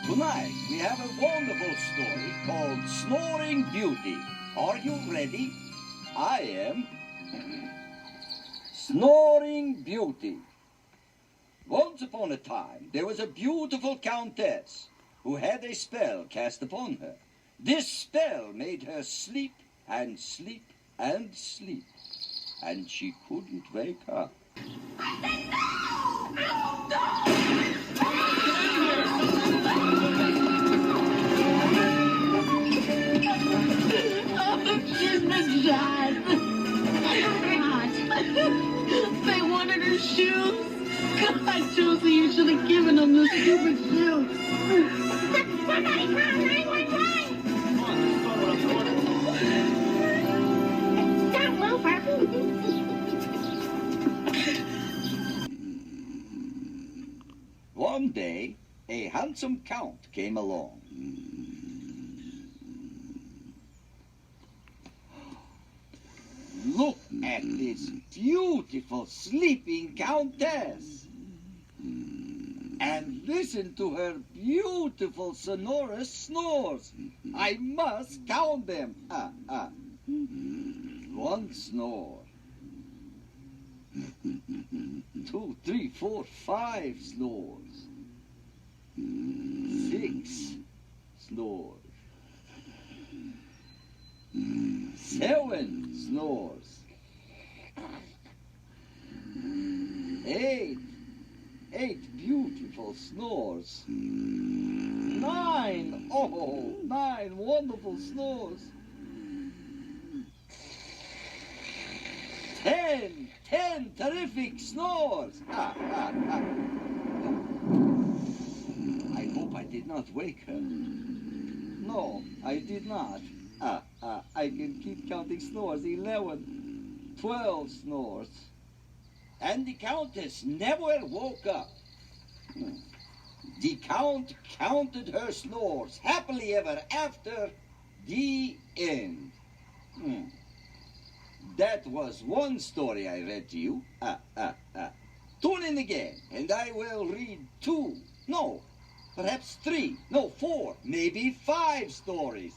Tonight, we have a wonderful story called Snoring Beauty. Are you ready? I am. Snoring Beauty. Once upon a time, there was a beautiful countess who had a spell cast upon her. This spell made her sleep and sleep and sleep, and she couldn't wake up. I said no! Oh, she's been shot. They wanted her shoes. God, Josie, you should have given them the stupid shoes. Somebody call 911! Don't move her. One day, a handsome count came along. Look at this beautiful sleeping countess. And listen to her beautiful sonorous snores. I must count them. One snore. 2, 3, 4, 5 snores. 6 snores. 7 snores. 8 beautiful snores. 9 9 wonderful snores. 10 terrific snores. I hope I did not wake her. No, I did not. I can keep counting snores. 11, 12 snores. And the countess never woke up. The count counted her snores happily ever after. The end. That was one story I read to you. Tune in again, and I will read 2, no, perhaps 3, no, 4, maybe 5 stories.